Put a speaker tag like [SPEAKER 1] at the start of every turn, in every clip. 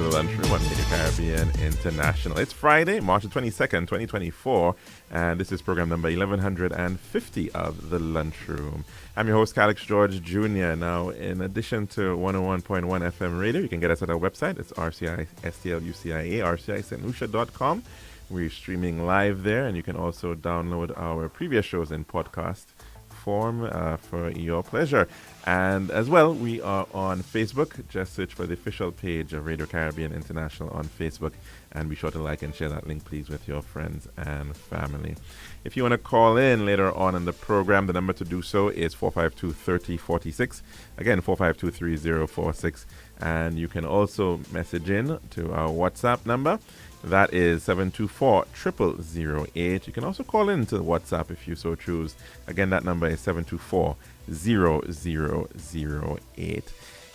[SPEAKER 1] the Lunchroom on Radio Caribbean International. It's Friday, March the 22nd, 2024, and this is program number 1150 of the Lunchroom. I'm your host, Calix George Jr. Now, in addition to 101.1 FM radio, you can get us at our website. It's RCI, STLUCIA, RCIStlucia.com. We're streaming live there, and you can also download our previous shows in podcast form for your pleasure. And as well, we are on Facebook. Just search for the official page of Radio Caribbean International on Facebook, and be sure to like and share that link, please, with your friends and family. If you want to call in later on in the program, the number to do so is 452-3046. Again, 452-3046. And you can also message in to our WhatsApp number. That is 724-0008. You can also call in to WhatsApp if you so choose. Again, that number is 724-0008.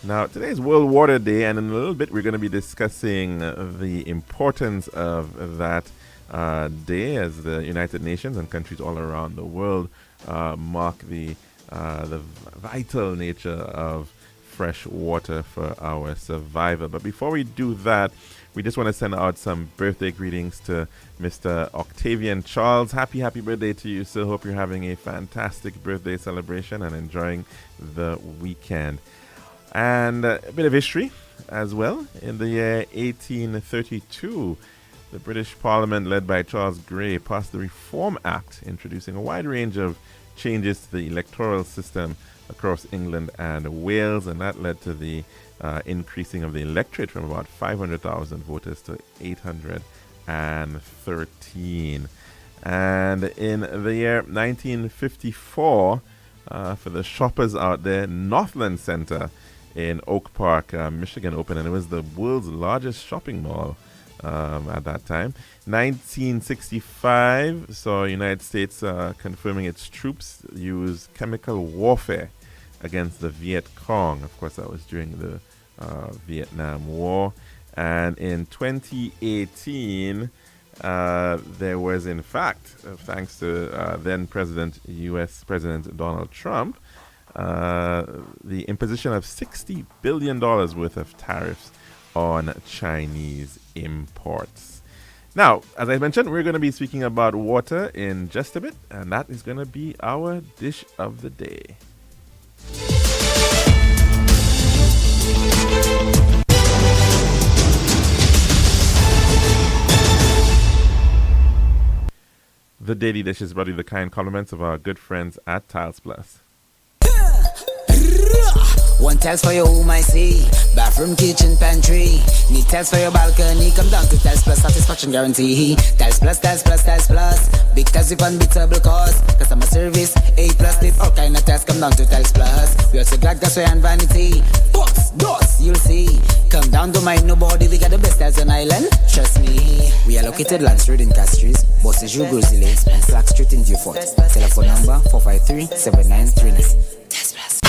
[SPEAKER 1] Now, today is World Water Day, and in a little bit we're going to be discussing the importance of that day as the United Nations and countries all around the world mark the vital nature of fresh water for our survival. But before we do that, we just want to send out some birthday greetings to Mr. Octavian Charles. Happy birthday to you, sir. Hope you're having a fantastic birthday celebration and enjoying the weekend. And a bit of history as well. In the year 1832, the British Parliament, led by Charles Grey, passed the Reform Act, introducing a wide range of changes to the electoral system across England and Wales, and that led to the increasing of the electorate from about 500,000 voters to 813. And in the year 1954, for the shoppers out there, Northland Center in Oak Park, Michigan opened, and it was the world's largest shopping mall at that time. 1965 saw United States confirming its troops use chemical warfare against the Viet Cong. Of course, that was during the Vietnam War. And in 2018, there was, in fact, thanks to then U.S. President Donald Trump, the imposition of $60 billion worth of tariffs on Chinese imports. Now, as I mentioned, we're going to be speaking about water in just a bit, and that is going to be our dish of the day. The Daily Dish is brought to you the kind compliments of our good friends at Tiles Plus.
[SPEAKER 2] One tiles for your home, I see. Bathroom, kitchen, pantry. Need tiles for your balcony. Come down to Tiles Plus, satisfaction guarantee. Tiles Plus, Tiles Plus, Tiles Plus. Big tiles with unbeatable cost. Customer service, A+. Did all kind of tiles. Come down to Tiles Plus. We also got gas and vanity. Box, doors, you'll see. Come down, don't mind nobody. We got the best tiles on island. Trust me. We are located Land Street in Castries, Bosses Joe Grizzly, and Flag Street in Beaufort. Telephone number 453-7939. Tiles Plus.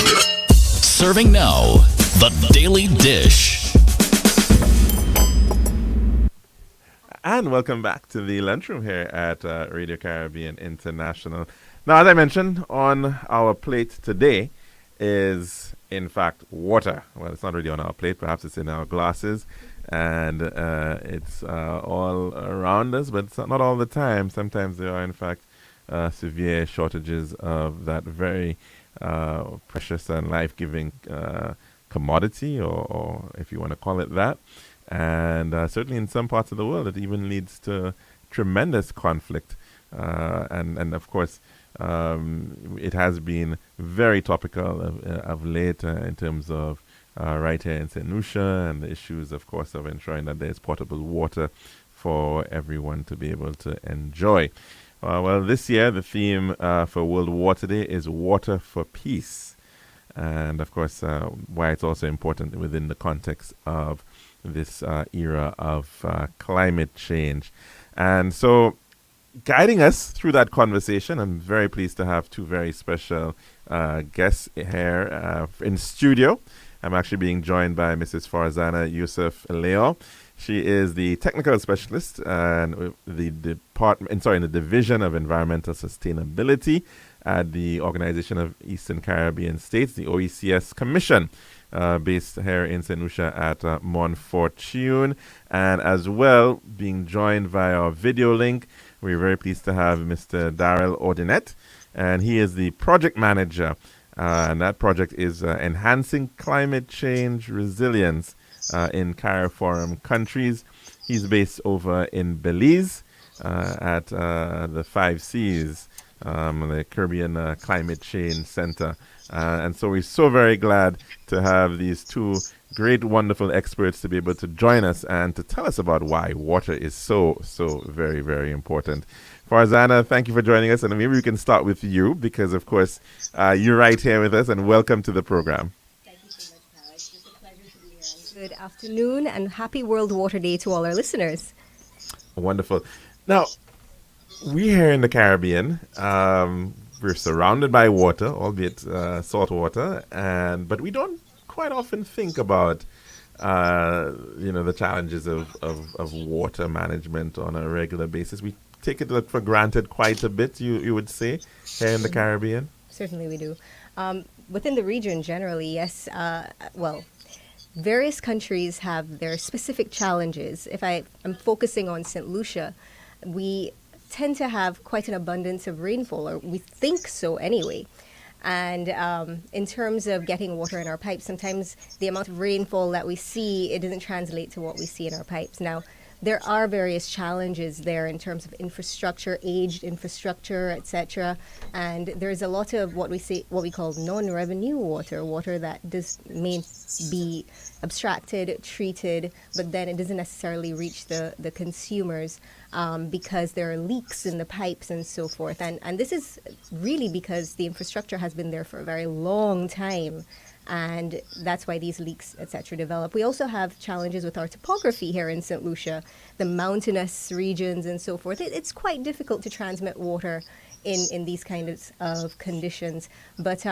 [SPEAKER 3] Serving now, the Daily Dish.
[SPEAKER 1] And welcome back to the Lunchroom here at Radio Caribbean International. Now, as I mentioned, on our plate today is, in fact, water. Well, it's not really on our plate. Perhaps it's in our glasses. And it's all around us, but it's not all the time. Sometimes there are, in fact, severe shortages of that very precious and life-giving commodity, or if you want to call it that. And certainly in some parts of the world, it even leads to tremendous conflict. And of course, it has been very topical of late in terms of right here in St. Lucia, and the issues, of course, of ensuring that there's potable water for everyone to be able to enjoy. Well, this year, the theme for World Water Day is Water for Peace. And, of course, why it's also important within the context of this era of climate change. And so, guiding us through that conversation, I'm very pleased to have two very special guests here in studio. I'm actually being joined by Mrs. Farzana Yusuf Leo. She is the technical specialist and the Division of Environmental Sustainability at the Organization of Eastern Caribbean States, the OECS Commission. based here in St. Lucia at Montfortune. And as well, being joined via our video link, we're very pleased to have Mr. Darrell Ordinet, and he is the project manager. And that project is Enhancing Climate Change Resilience in CARIFORUM countries. He's based over in Belize at the 5Cs, the Caribbean Climate Change Center. And so we're so very glad to have these two great, wonderful experts to be able to join us and to tell us about why water is so very, very important. Farzana, thank you for joining us. And maybe we can start with you because, of course, you're right here with us, and welcome to the program.
[SPEAKER 4] Thank you so much, Pal. It's just a pleasure to be here. Good afternoon and happy World Water Day to all our listeners.
[SPEAKER 1] Wonderful. Now, we here in the Caribbean, we're surrounded by water, albeit salt water, but we don't quite often think about the challenges of water management on a regular basis. We take it for granted quite a bit, you would say, here in the Caribbean.
[SPEAKER 4] Certainly we do. Within the region generally, yes. Various countries have their specific challenges. If I'm focusing on St. Lucia, we tend to have quite an abundance of rainfall, or we think so anyway. And in terms of getting water in our pipes, sometimes the amount of rainfall that we see, it doesn't translate to what we see in our pipes. Now, there are various challenges there in terms of infrastructure, aged infrastructure, etc. And there's a lot of what we call non-revenue water that may be abstracted, treated, but then it doesn't necessarily reach the consumers because there are leaks in the pipes and so forth. And this is really because the infrastructure has been there for a very long time. And that's why these leaks, etc., develop. We also have challenges with our topography here in St. Lucia, the mountainous regions and so forth. It's quite difficult to transmit water in these kinds of conditions. But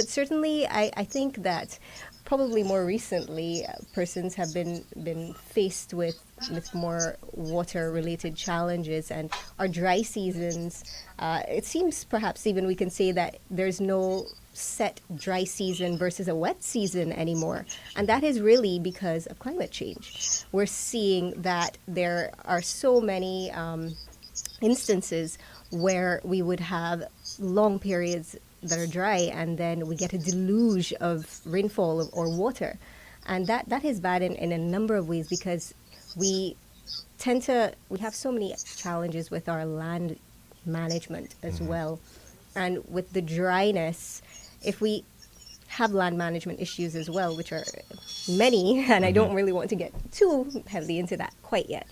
[SPEAKER 4] certainly, I think that probably more recently, persons have been faced with more water-related challenges, and our dry seasons. It seems perhaps even we can say that there's no set dry season versus a wet season anymore, and that is really because of climate change. We're seeing that there are so many instances where we would have long periods that are dry, and then we get a deluge of rainfall or water, and that is bad in a number of ways because we have so many challenges with our land management as well, and with the dryness. If we have land management issues as well, which are many, and I don't really want to get too heavily into that quite yet,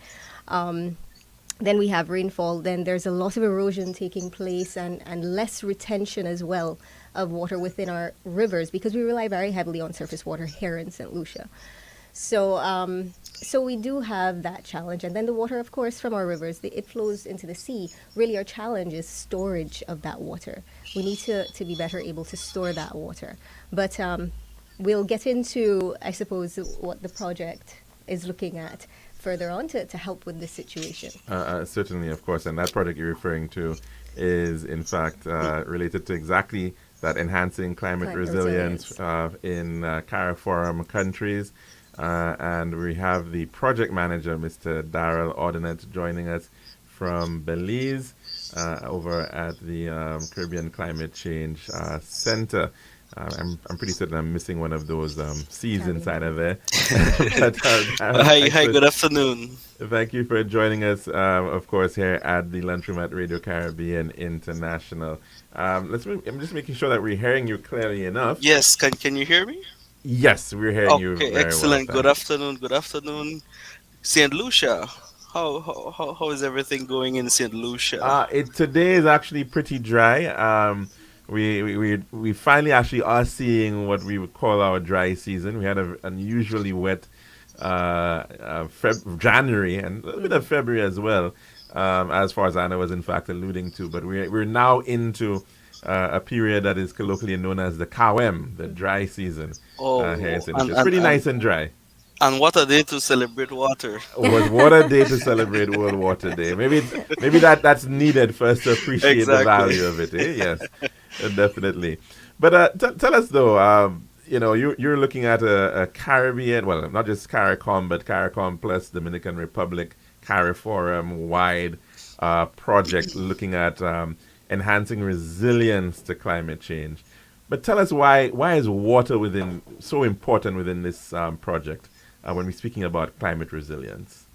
[SPEAKER 4] then we have rainfall, then there's a lot of erosion taking place and less retention as well of water within our rivers because we rely very heavily on surface water here in St. Lucia. So we do have that challenge. And then the water, of course, from our rivers, it flows into the sea. Really, our challenge is storage of that water. We need to be better able to store that water. But we'll get into, I suppose, what the project is looking at further on to help with this situation.
[SPEAKER 1] Certainly, of course. And that project you're referring to is, in fact, related to exactly that enhancing climate resilience in CARIFORUM countries. And we have the project manager, Mr. Darrell Ordinet, joining us from Belize over at the Caribbean Climate Change Center. I'm pretty certain I'm missing one of those C's inside of there.
[SPEAKER 5] Hi, good afternoon.
[SPEAKER 1] Thank you for joining us, of course, here at the Lunchroom at Radio Caribbean International. I'm just making sure that we're hearing you clearly enough.
[SPEAKER 5] Yes, can you hear me?
[SPEAKER 1] Yes, we're hearing you very well.
[SPEAKER 5] Excellent. Good afternoon. St. Lucia, how is everything going in St. Lucia?
[SPEAKER 1] Today is actually pretty dry. We finally actually are seeing what we would call our dry season. We had an unusually wet January and a little bit of February as well, as far as Anna was in fact alluding to. But we're now into a period that is colloquially known as the KWM, the dry season. It's pretty nice and dry.
[SPEAKER 5] And what a day to celebrate water.
[SPEAKER 1] What a day to celebrate World Water Day. Maybe that's needed for us to appreciate the value of it. Yes, definitely. But tell us though, you're looking at a Caribbean, well, not just CARICOM, but CARICOM plus Dominican Republic, CARIFORUM wide project looking at enhancing resilience to climate change. But tell us why is water within so important within this project when we're speaking about climate resilience?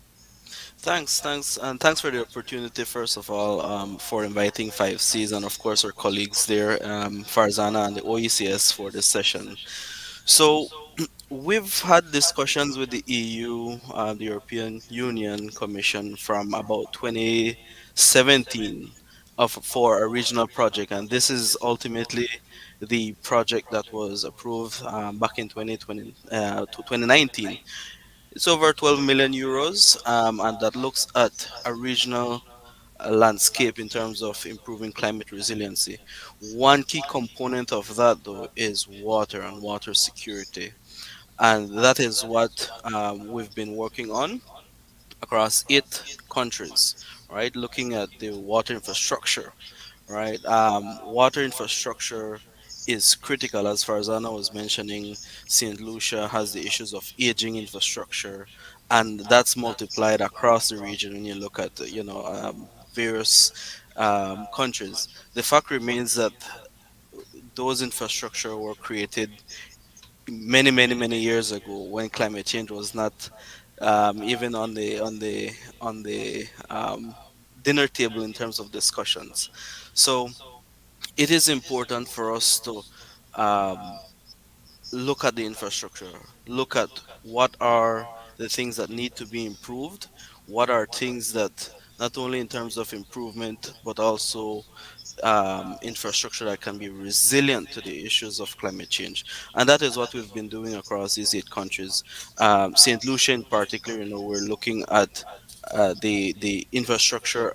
[SPEAKER 5] Thanks, and thanks for the opportunity, first of all, for inviting 5Cs and, of course, our colleagues there, Farzana and the OECS for this session. So, we've had discussions with the EU, the European Union Commission, from about 2017 for a regional project, and this is ultimately the project that was approved back in 2020 to 2019. It's over 12 million euros, and that looks at a regional landscape in terms of improving climate resiliency. One key component of that, though, is water and water security. And that is what we've been working on across 8 countries, right? Looking at the water infrastructure, right? Water infrastructure is critical. As far as Anna was mentioning, St. Lucia has the issues of aging infrastructure, and that's multiplied across the region when you look at, various countries. The fact remains that those infrastructure were created many years ago when climate change was not even on the dinner table in terms of discussions. So it is important for us to um, look at the infrastructure, look at what are the things that need to be improved, what are things that not only in terms of improvement but also infrastructure that can be resilient to the issues of climate change. And that is what we've been doing across these 8 countries. St. Lucia, in particular, we're looking at the infrastructure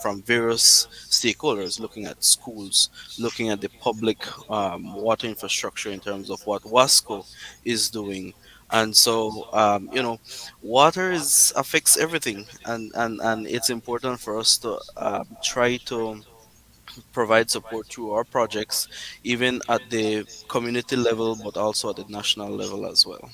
[SPEAKER 5] from various stakeholders, looking at schools, looking at the public water infrastructure in terms of what WASCO is doing. And so, water is affects everything, and it's important for us to try to provide support through our projects, even at the community level, but also at the national level as well.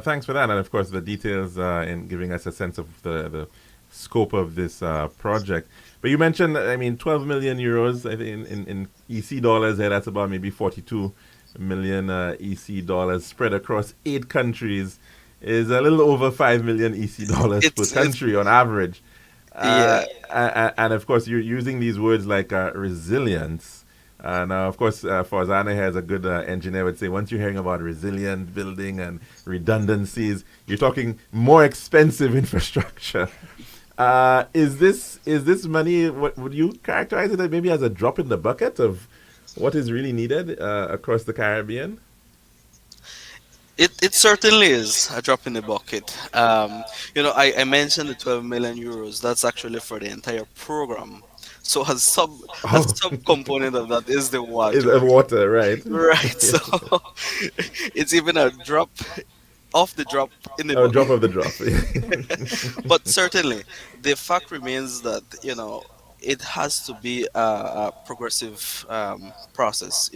[SPEAKER 1] Thanks for that, and of course the details in giving us a sense of the scope of this project. But you mentioned, I mean, 12 million euros I think in EC dollars. That's about maybe 42 million EC dollars spread across 8 countries. Is a little over 5 million EC dollars per
[SPEAKER 5] It's
[SPEAKER 1] country on average.
[SPEAKER 5] Yeah.
[SPEAKER 1] And of course, you're using these words like resilience. Now, of course, Farzana here as a good engineer would say, once you're hearing about resilient building and redundancies, you're talking more expensive infrastructure. Is this money? What would you characterize it maybe as a drop in the bucket of what is really needed across the Caribbean?
[SPEAKER 5] It certainly is a drop in the bucket. I mentioned the 12 million euros. That's actually for the entire program. So a
[SPEAKER 1] Oh,
[SPEAKER 5] sub component of that is the
[SPEAKER 1] is
[SPEAKER 5] water,
[SPEAKER 1] water, right?
[SPEAKER 5] right? So
[SPEAKER 1] Yes.
[SPEAKER 5] it's even a drop off the drop in the
[SPEAKER 1] A drop
[SPEAKER 5] bucket.
[SPEAKER 1] of the drop.
[SPEAKER 5] But certainly, the fact remains that it has to be a progressive process.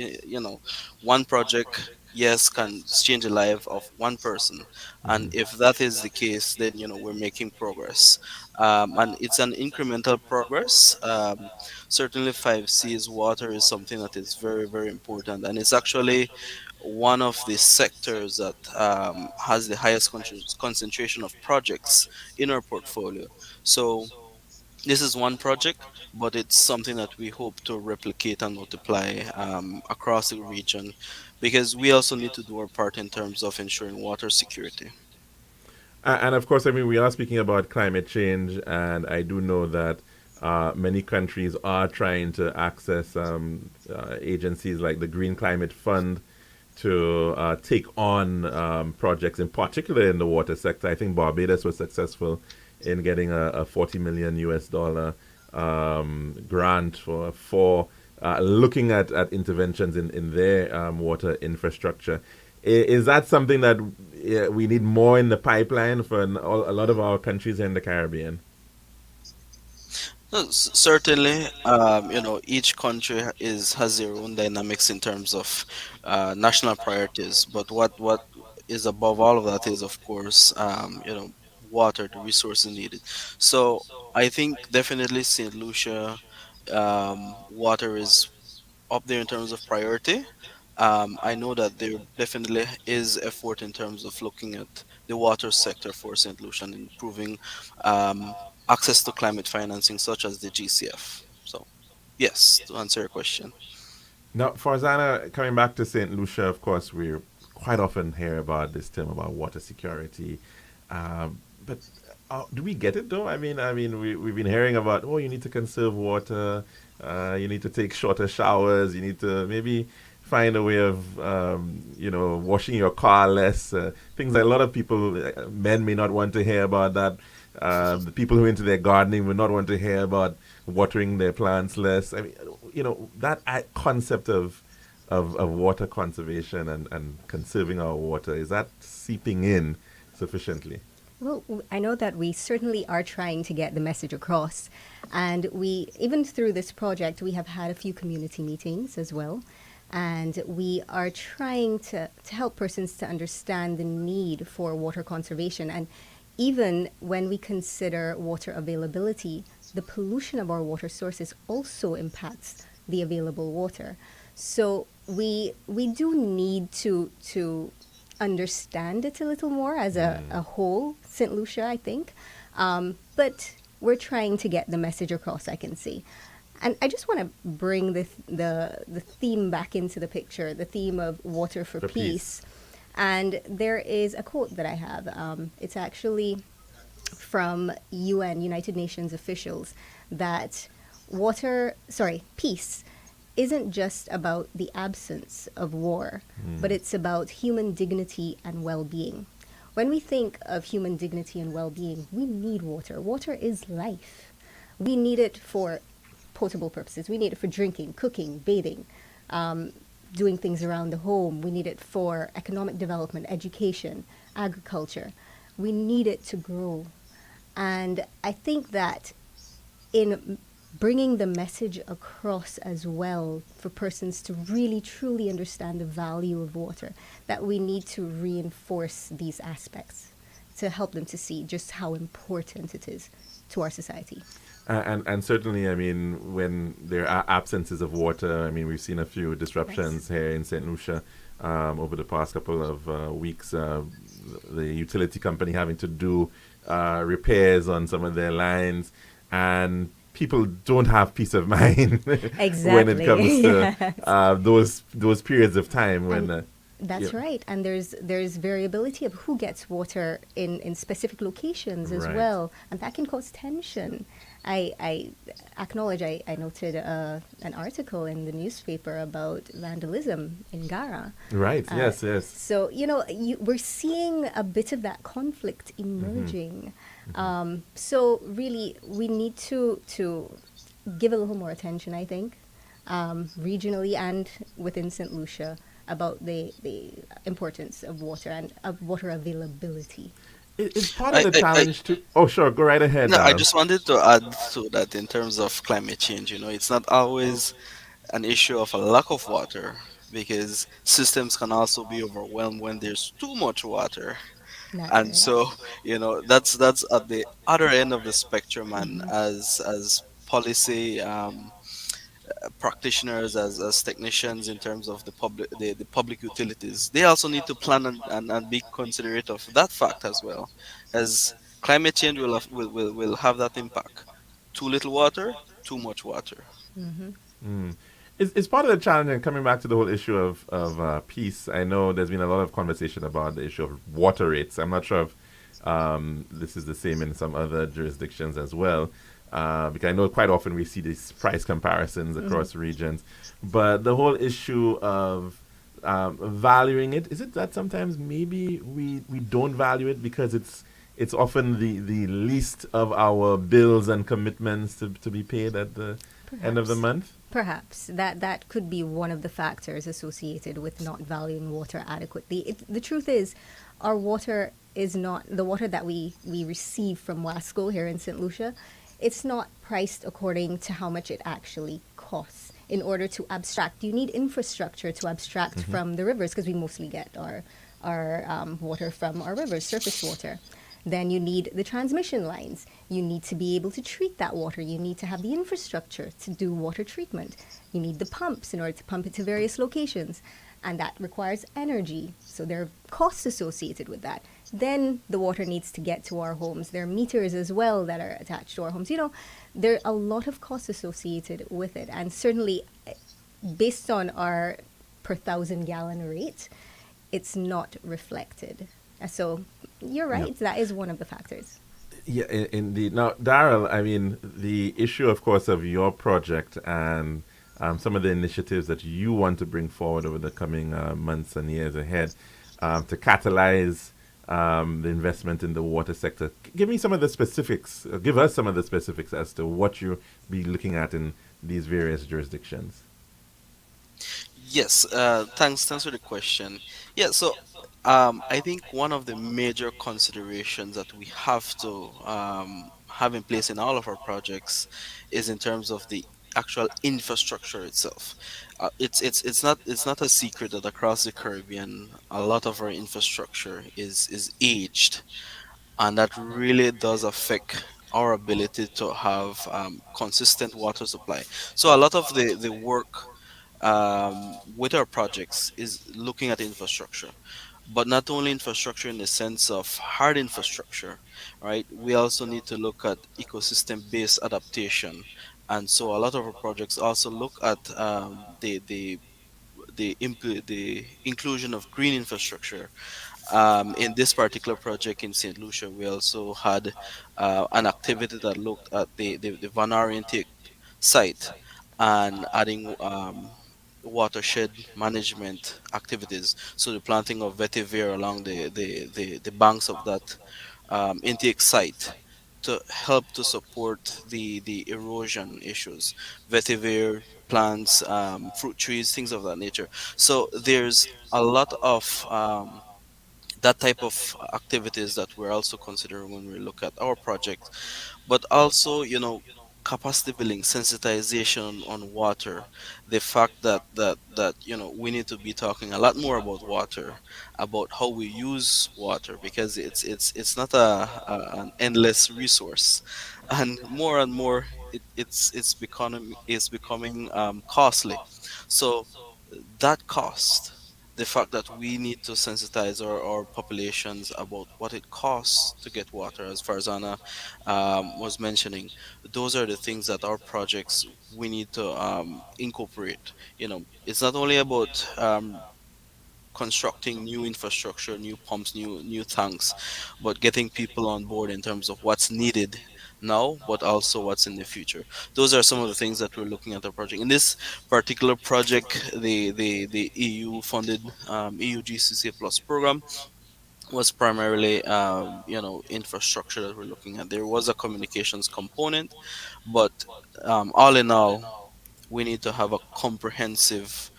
[SPEAKER 5] One project, yes, can change the life of one person, and if that is the case, then we're making progress, and it's an incremental progress. Certainly, 5C's water is something that is very important, and it's actually one of the sectors that has the highest concentration of projects in our portfolio. So this is one project, but it's something that we hope to replicate and multiply across the region, because we also need to do our part in terms of ensuring water security.
[SPEAKER 1] And of course, I mean, we are speaking about climate change, and I do know that many countries are trying to access agencies like the Green Climate Fund to take on projects, in particular in the water sector. I think Barbados was successful in getting a 40 million US dollar grant for looking at interventions in their water infrastructure. Is that something that we need more in the pipeline for a lot of our countries in the Caribbean?
[SPEAKER 5] No, certainly, each country has their own dynamics in terms of national priorities. But what is above all of that is, of course, water, the resources needed. So I think definitely Saint Lucia, water is up there in terms of priority. I know that there definitely is effort in terms of looking at the water sector for St. Lucia and improving um, access to climate financing, such as the GCF. So, yes, to answer your question.
[SPEAKER 1] Now, Farzana, coming back to St. Lucia, of course, we quite often hear about this term about water security. But do we get it though? We've been hearing about, oh, you need to conserve water, you need to take shorter showers, you need to maybe find a way of, washing your car less. Things that a lot of people, men may not want to hear about that. The people who are into their gardening will not want to hear about watering their plants less. I mean, that concept of water conservation and conserving our water, is that seeping in sufficiently?
[SPEAKER 4] Well, I know that we certainly are trying to get the message across. And we, even through this project, we have had a few community meetings as well. And we are trying to help persons to understand the need for water conservation. And even when we consider water availability, the pollution of our water sources also impacts the available water. So we do need to understand it a little more as a whole, St. Lucia, I think. But we're trying to get the message across, I can see. And I just want to bring the theme back into the picture, the theme of water for peace. And there is a quote that I have. It's actually from UN, United Nations officials, that peace isn't just about the absence of war, but it's about human dignity and well-being. When we think of human dignity and well-being, we need water. Water is life. We need it for potable purposes. We need it for drinking, cooking, bathing, doing things around the home. We need it for economic development, education, agriculture. We need it to grow. And I think that in bringing the message across as well for persons to really truly understand the value of water, that we need to reinforce these aspects to help them to see just how important it is to our society.
[SPEAKER 1] And certainly, I mean, when there are absences of water, I mean, we've seen a few disruptions here in St. Lucia over the past couple of weeks. The utility company having to do repairs on some of their lines, and people don't have peace of mind
[SPEAKER 4] Exactly.
[SPEAKER 1] when it comes to those periods of time when.
[SPEAKER 4] That's right. And there's variability of who gets water in specific locations as
[SPEAKER 1] Right.
[SPEAKER 4] well. And that can cause tension. I acknowledge I noted an article in the newspaper about vandalism in Gara.
[SPEAKER 1] Right. Yes. Yes.
[SPEAKER 4] So, we're seeing a bit of that conflict emerging. So really, we need to give a little more attention, I think, regionally and within St. Lucia, about the importance of water and of water availability.
[SPEAKER 1] It's part
[SPEAKER 5] I,
[SPEAKER 1] of the
[SPEAKER 5] I, I
[SPEAKER 1] challenge too. Oh, sure. Go right ahead.
[SPEAKER 5] no, I just wanted to add to that in terms of climate change. It's not always an issue of a lack of water, because systems can also be overwhelmed when there's too much water.
[SPEAKER 4] That's
[SPEAKER 5] And
[SPEAKER 4] right.
[SPEAKER 5] so, that's at the other end of the spectrum. And as policy practitioners, as technicians in terms of the public utilities, they also need to plan and be considerate of that fact as well, as climate change will have that impact. Too little water, too much water.
[SPEAKER 1] It's part of the challenge. And coming back to the whole issue of peace, I know there's been a lot of conversation about the issue of water rates. I'm not sure if this is the same in some other jurisdictions as well. Because I know quite often we see these price comparisons across regions. But the whole issue of valuing it, is it that sometimes maybe we don't value it because it's often the least of our bills and commitments to be paid at the end of the
[SPEAKER 4] Perhaps.
[SPEAKER 1] month?
[SPEAKER 4] Perhaps that could be one of the factors associated with not valuing water adequately. The truth is, our water is not the water that we receive from Wasco here in St. Lucia it's not priced according to how much it actually costs. In order to abstract, you need infrastructure to abstract
[SPEAKER 1] Mm-hmm.
[SPEAKER 4] from the rivers, because we mostly get our water from our rivers, surface water. Then you need the transmission lines. You need to be able to treat that water. You need to have the infrastructure to do water treatment. You need the pumps in order to pump it to various locations. And that requires energy. So there are costs associated with that. Then the water needs to get to our homes. There are meters as well that are attached to our homes. You know, there are a lot of costs associated with it. And certainly, based on our per thousand gallon rate, it's not reflected. So you're right, that is one of the factors.
[SPEAKER 1] Yeah, indeed. Now, Daryl, I mean, the issue, of course, of your project and some of the initiatives that you want to bring forward over the coming months and years ahead to catalyze the investment in the water sector. Give me some of the specifics. Give us some of the specifics as to what you'll be looking at in these various jurisdictions.
[SPEAKER 5] Yes, thanks for the question. Yeah, so I think one of the major considerations that we have to have in place in all of our projects is in terms of the actual infrastructure itself. It's not a secret that across the Caribbean, a lot of our infrastructure is aged, and that really does affect our ability to have consistent water supply. So a lot of the work with our projects is looking at infrastructure, but not only infrastructure in the sense of hard infrastructure, right? We also need to look at ecosystem based adaptation. And so a lot of our projects also look at the inclusion of green infrastructure. In this particular project in St. Lucia, we also had an activity that looked at the Van intake site and adding watershed management activities. So the planting of vetiver along the banks of that intake site to help to support the erosion issues. Vetiver plants, fruit trees, things of that nature. So there's a lot of that type of activities that we're also considering when we look at our project, but also, capacity building, sensitization on water, the fact that we need to be talking a lot more about water, about how we use water, because it's not an endless resource, and more it's becoming costly. So that cost, the fact that we need to sensitize our populations about what it costs to get water, as Farzana was mentioning, those are the things that our projects we need to incorporate. It's not only about constructing new infrastructure, new pumps, new tanks, but getting people on board in terms of what's needed now, but also what's in the future. Those are some of the things that we're looking at the project. In this particular project, the EU funded EU GCC Plus program was primarily infrastructure that we're looking at. There was a communications component, but all in all, we need to have a comprehensive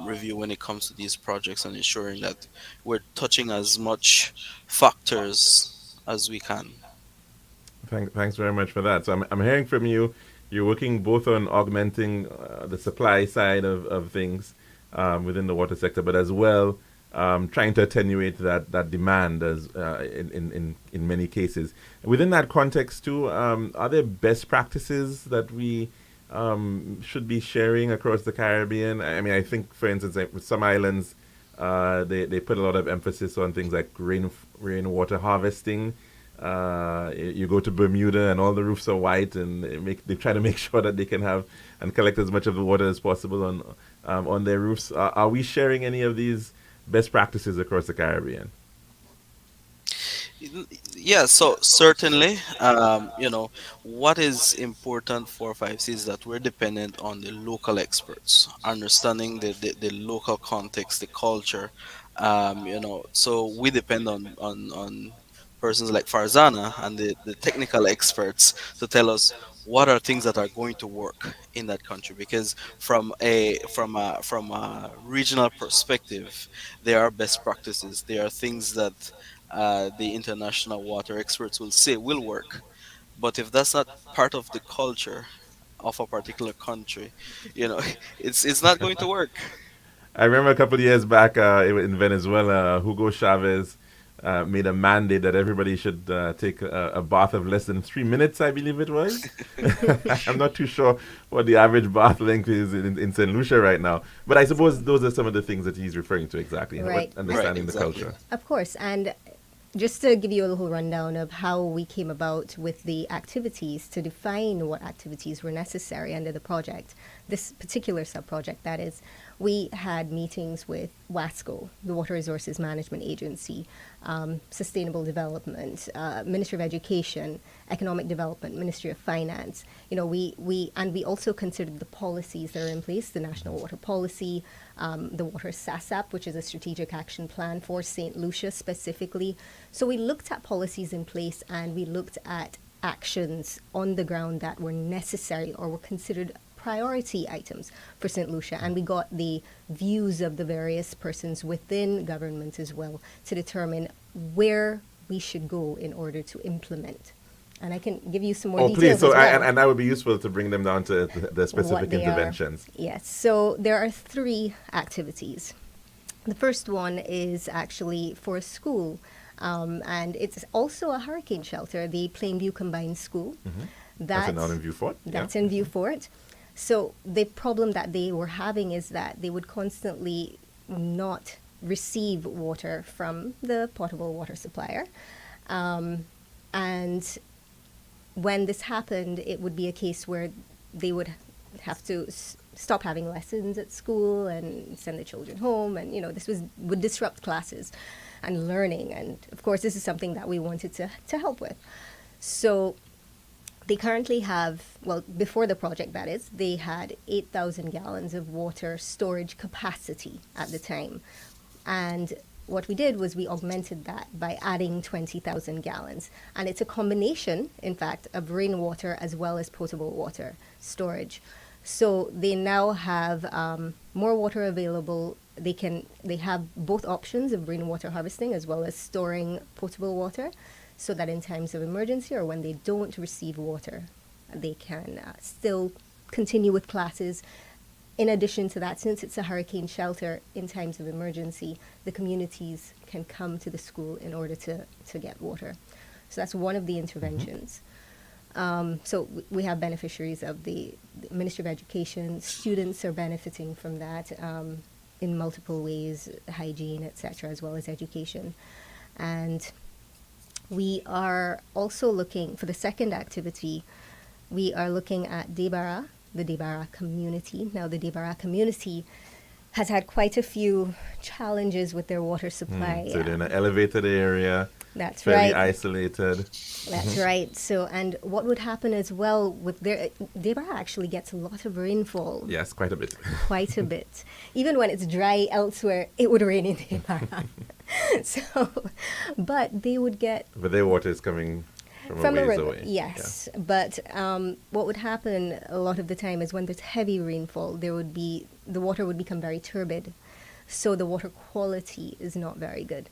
[SPEAKER 5] review when it comes to these projects and ensuring that we're touching as much factors as we can.
[SPEAKER 1] Thanks very much for that. So I'm hearing from you, you're working both on augmenting the supply side of things within the water sector, but as well trying to attenuate that demand as in many cases. Within that context too, are there best practices that we should be sharing across the Caribbean? I mean, I think, for instance, like with some islands, they put a lot of emphasis on things like rainwater harvesting. You go to Bermuda and all the roofs are white, and they try to make sure that they can have and collect as much of the water as possible on their roofs. Are we sharing any of these best practices across the Caribbean?
[SPEAKER 5] Yeah, so certainly, what is important for 5C is that we're dependent on the local experts, understanding the local context, the culture. So we depend on persons like Farzana and the technical experts to tell us what are things that are going to work in that country. Because from a regional perspective, there are best practices. There are things that the international water experts will say will work, But if that's not part of the culture of a particular country, you know, it's not going to work.
[SPEAKER 1] I remember a couple of years back in Venezuela, Hugo Chavez made a mandate that everybody should take a bath of less than 3 minutes, I believe it was. I'm not too sure what the average bath length is in St. Lucia right now. But I suppose those are some of the things that he's referring to exactly,
[SPEAKER 4] Right.
[SPEAKER 5] Right,
[SPEAKER 1] understanding the
[SPEAKER 5] exactly.
[SPEAKER 1] culture.
[SPEAKER 4] Of course. And just to give you a little rundown of how we came about with the activities to define what activities were necessary under the project, this particular sub-project, that is, we had meetings with WASCO, the Water Resources Management Agency, Sustainable Development, Ministry of Education, Economic Development, Ministry of Finance. You know, we also considered the policies that are in place, the National Water Policy, the Water SASAP, which is a strategic action plan for St. Lucia specifically. So we looked at policies in place and we looked at actions on the ground that were necessary or were considered priority items for St. Lucia, and we got the views of the various persons within government as well to determine where we should go in order to implement. And I can give you some more
[SPEAKER 1] Oh,
[SPEAKER 4] details
[SPEAKER 1] please. So,
[SPEAKER 4] as well.
[SPEAKER 1] and that would be useful to bring them down to the specific
[SPEAKER 4] What they are.
[SPEAKER 1] interventions.
[SPEAKER 4] Yes. So there are 3 activities. The first one is actually for a school, and it's also a hurricane shelter, the Plainview Combined School.
[SPEAKER 1] That's an out in view fort.
[SPEAKER 4] That's in Viewfort. So the problem that they were having is that they would constantly not receive water from the potable water supplier. And when this happened, it would be a case where they would have to stop having lessons at school and send the children home. And, you know, this would disrupt classes and learning. And, of course, this is something that we wanted to help with. So they currently have, well, before the project, that is, they had 8,000 gallons of water storage capacity at the time. And what we did was we augmented that by adding 20,000 gallons. And it's a combination, in fact, of rainwater as well as potable water storage. So they now have more water available. They have both options of rainwater harvesting as well as storing potable water, so that in times of emergency or when they don't receive water, they can still continue with classes. In addition to that, since it's a hurricane shelter, in times of emergency, the communities can come to the school in order to get water. So that's one of the interventions. So we have beneficiaries of the Ministry of Education. Students are benefiting from that in multiple ways, hygiene, etc., as well as education. And we are also looking, for the second activity, we are looking at Debara, the Debara community. Now, the Debara community has had quite a few challenges with their water supply.
[SPEAKER 1] So they're in an elevated area.
[SPEAKER 4] That's
[SPEAKER 1] fairly
[SPEAKER 4] right.
[SPEAKER 1] isolated.
[SPEAKER 4] That's right. So, and what would happen as well with Debara actually gets a lot of rainfall.
[SPEAKER 1] Yes, quite a bit.
[SPEAKER 4] Quite a bit. Even when it's dry elsewhere, it would rain in Debara. So, but they would get
[SPEAKER 1] But their water is coming from a ways
[SPEAKER 4] river.
[SPEAKER 1] away.
[SPEAKER 4] Yes, but what would happen a lot of the time is when there's heavy rainfall, the water would become very turbid, so the water quality is not very good.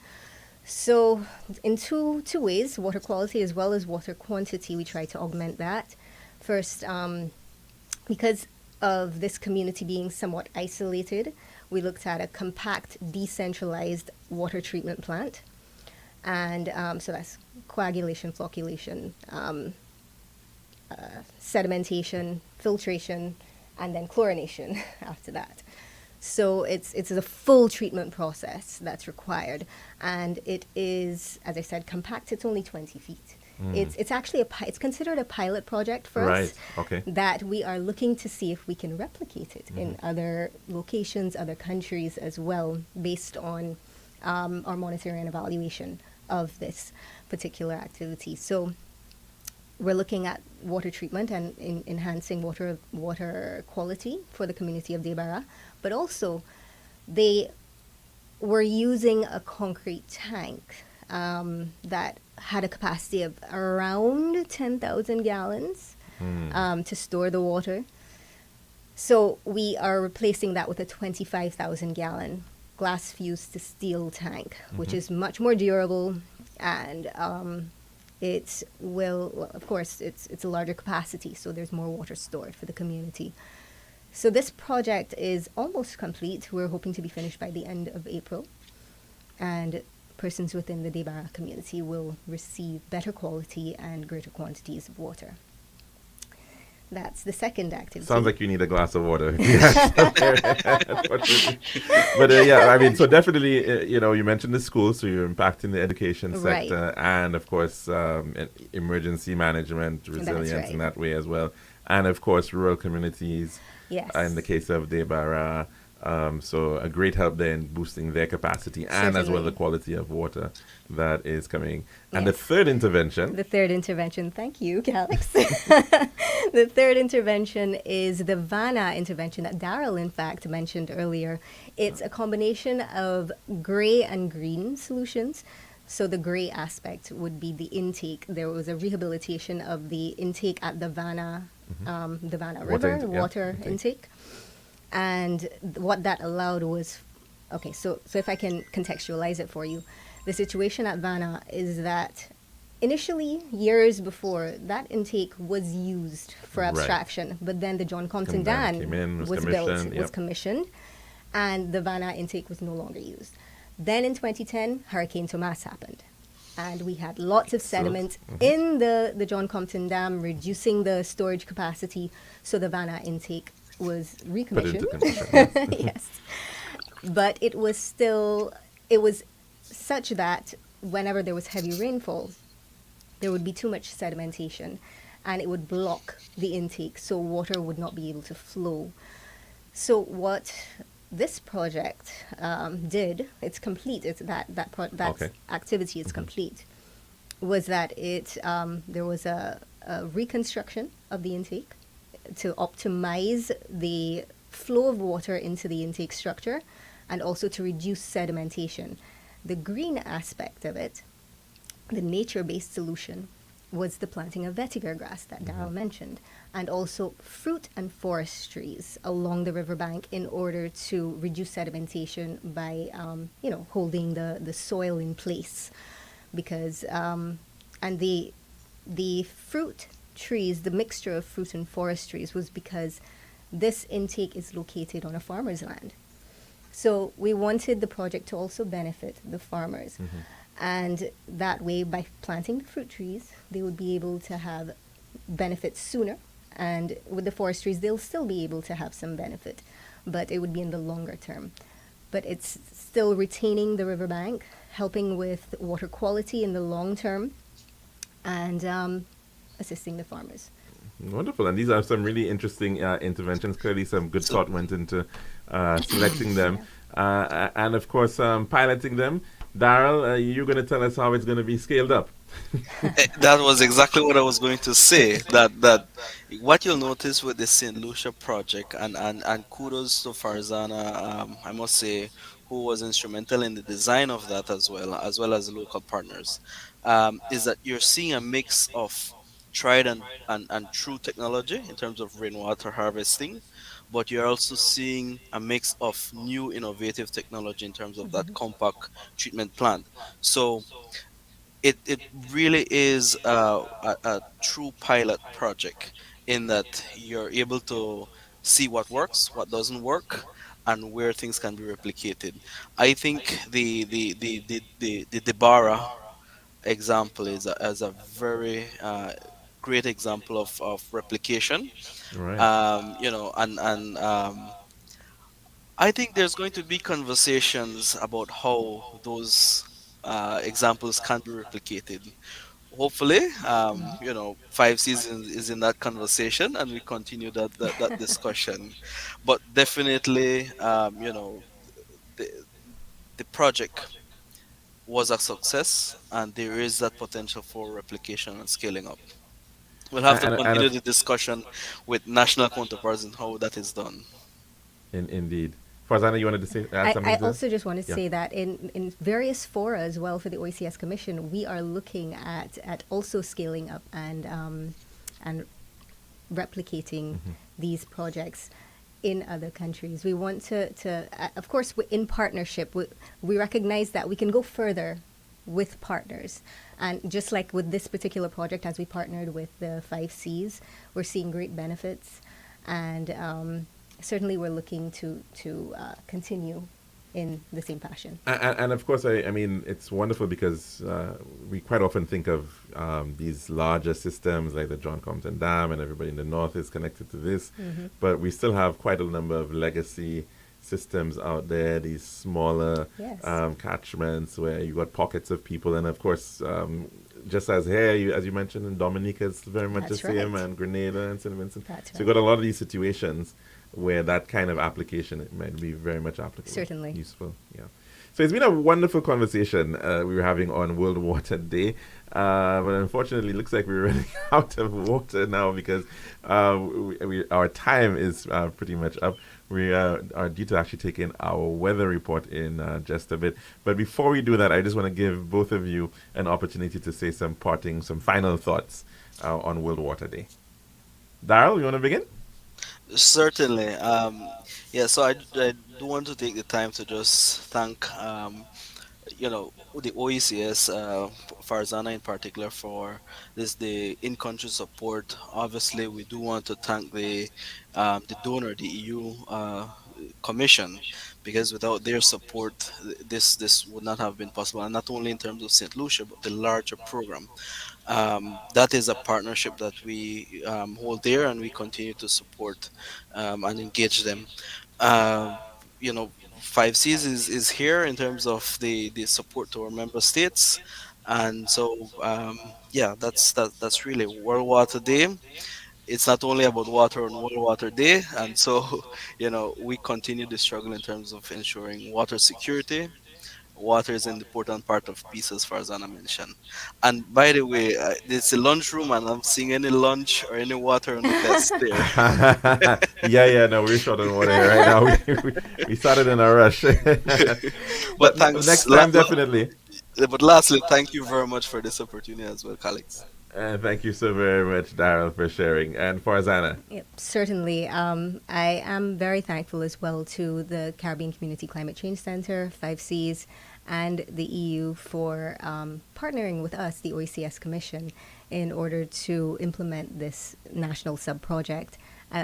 [SPEAKER 4] So in two ways, water quality as well as water quantity, we try to augment that. First, because of this community being somewhat isolated, we looked at a compact, decentralized water treatment plant. And so that's coagulation, flocculation, sedimentation, filtration, and then chlorination after that. So it's a full treatment process that's required, and it is, as I said, compact. It's only 20 feet. It's actually it's considered a pilot project for
[SPEAKER 1] Right.
[SPEAKER 4] us.
[SPEAKER 1] Okay.
[SPEAKER 4] That we are looking to see if we can replicate it in other locations, other countries as well, based on our monitoring and evaluation of this particular activity. So we're looking at water treatment and enhancing water quality for the community of Debara, but also they were using a concrete tank that had a capacity of around 10,000 gallons to store the water. So we are replacing that with a 25,000 gallon glass fused to steel tank, which is much more durable and it will, well, of course, it's a larger capacity, so there's more water stored for the community. So this project is almost complete. We're hoping to be finished by the end of April, and persons within the Debara community will receive better quality and greater quantities of water. That's the second activity.
[SPEAKER 1] Sounds like you need a glass of water. But yeah, I mean, so definitely, you mentioned the school, so you're impacting the education
[SPEAKER 4] Right.
[SPEAKER 1] sector, and of course, emergency management, resilience
[SPEAKER 4] right.
[SPEAKER 1] in that way as well, and of course, rural communities.
[SPEAKER 4] Yes.
[SPEAKER 1] In the case of Debara, so a great help there in boosting their capacity and as well
[SPEAKER 4] Certainly.
[SPEAKER 1] the quality of water that is coming. And the
[SPEAKER 4] Yes.
[SPEAKER 1] third intervention.
[SPEAKER 4] The third intervention, thank you, Alex. The third intervention is the VANA intervention that Daryl, in fact, mentioned earlier. It's a combination of gray and green solutions. So the gray aspect would be the intake. There was a rehabilitation of the intake at the VANA River, water intake. And what that allowed was, okay, so if I can contextualize it for you, the situation at VANA is that initially, years before, that intake was used for
[SPEAKER 1] Right.
[SPEAKER 4] abstraction, but then the John Compton
[SPEAKER 1] Dam
[SPEAKER 4] Dam
[SPEAKER 1] came in, was
[SPEAKER 4] was built,
[SPEAKER 1] commissioned,
[SPEAKER 4] was
[SPEAKER 1] yep.
[SPEAKER 4] commissioned, and the VANA intake was no longer used. Then in 2010, Hurricane Tomas happened. And we had lots of sediment in the John Compton Dam, reducing the storage capacity, so the VANA intake was
[SPEAKER 1] Put
[SPEAKER 4] recommissioned.
[SPEAKER 1] into commission.
[SPEAKER 4] Yes. But it was such that whenever there was heavy rainfall, there would be too much sedimentation and it would block the intake, so water would not be able to flow. So what this project did, it's complete, it's that
[SPEAKER 1] Okay.
[SPEAKER 4] activity is complete, was that there was a reconstruction of the intake to optimize the flow of water into the intake structure and also to reduce sedimentation. The green aspect of it, the nature-based solution, was the planting of vetiver grass that Daryl mentioned, and also fruit and forest trees along the riverbank in order to reduce sedimentation by, holding the soil in place. Because, and the fruit trees, the mixture of fruit and forest trees, was because this intake is located on a farmer's land. So we wanted the project to also benefit the farmers. And that way, by planting the fruit trees, they would be able to have benefits sooner. And with the forest trees, they'll still be able to have some benefit, but it would be in the longer term. But it's still retaining the riverbank, helping with water quality in the long term, and assisting the farmers.
[SPEAKER 1] Wonderful. And these are some really interesting interventions. Clearly, some good thought went into selecting them. And of course, piloting them. Daryl, you're going to tell us how it's going to be scaled up.
[SPEAKER 5] That was exactly what I was going to say. That what you'll notice with the St. Lucia project, and kudos to Farzana, I must say, who was instrumental in the design of that as well as the local partners, is that you're seeing a mix of tried and true technology in terms of rainwater harvesting, but you're also seeing a mix of new innovative technology in terms of that compact treatment plant. So it really is a true pilot project in that you're able to see what works, what doesn't work, and where things can be replicated. I think the Debara example is a very great example of replication.
[SPEAKER 1] Right.
[SPEAKER 5] And I think there's going to be conversations about how those examples can be replicated. Hopefully, 5 seasons is in that conversation, and we continue that discussion. But definitely, the the project was a success, and there is that potential for replication and scaling up. We'll have to
[SPEAKER 1] And
[SPEAKER 5] continue the discussion with national counterparts and how that is done.
[SPEAKER 1] indeed. Farzana, you wanted to add something
[SPEAKER 4] I
[SPEAKER 1] to that?
[SPEAKER 4] also just want to
[SPEAKER 1] Yeah.
[SPEAKER 4] say that in various fora as well for the OECS Commission, we are looking at also scaling up and replicating these projects in other countries. We want to of course, in partnership, we recognize that we can go further with partners. And just like with this particular project, as we partnered with the 5Cs, we're seeing great benefits. And certainly we're looking to continue in the same passion.
[SPEAKER 1] And of course, I mean, it's wonderful because we quite often think of these larger systems like the John Compton Dam, and everybody in the north is connected to this. But we still have quite a number of legacy systems out there, these smaller
[SPEAKER 4] Yes.
[SPEAKER 1] catchments where you got pockets of people. And of course, just as here, as you mentioned, in Dominica, it's very much
[SPEAKER 4] That's
[SPEAKER 1] the same,
[SPEAKER 4] right.
[SPEAKER 1] and Grenada and St. Vincent.
[SPEAKER 4] That's
[SPEAKER 1] So you
[SPEAKER 4] right.
[SPEAKER 1] got a lot of these situations where that kind of application it might be very much applicable.
[SPEAKER 4] Certainly.
[SPEAKER 1] Useful, yeah. So it's been a wonderful conversation we were having on World Water Day. But unfortunately, it looks like we're running out of water now because our time is pretty much up. We are due to actually take in our weather report in just a bit. But before we do that, I just want to give both of you an opportunity to say some final thoughts on World Water Day. Daryl, you want to begin?
[SPEAKER 5] Certainly. Yeah, so I do want to take the time to just thank, the OECS, Farzana in particular, for the in-country support. Obviously, we do want to thank the donor, the EU Commission, because without their support, this would not have been possible. And not only in terms of St. Lucia, but the larger program. That is a partnership that we hold there, and we continue to support and engage them. Uh, you know, 5Cs is here in terms of the support to our member states, and so yeah, that's really World Water Day. It's not only about water on World Water Day, and so we continue the struggle in terms of ensuring water security. Water is an important part of peace, as far as Anna mentioned. And by the way, it's a lunchroom, and I'm seeing any lunch or any water on the desk there.
[SPEAKER 1] Yeah, no, we're short on water here right now. We started in a rush.
[SPEAKER 5] But thanks.
[SPEAKER 1] Next time, definitely.
[SPEAKER 5] But lastly, thank you very much for this opportunity as well, colleagues.
[SPEAKER 1] And thank you so very much, Daryl, for sharing. And Farzana.
[SPEAKER 4] Yep, certainly. I am very thankful as well to the Caribbean Community Climate Change Center, 5Cs, and the EU for partnering with us, the OECS Commission, in order to implement this national sub-project.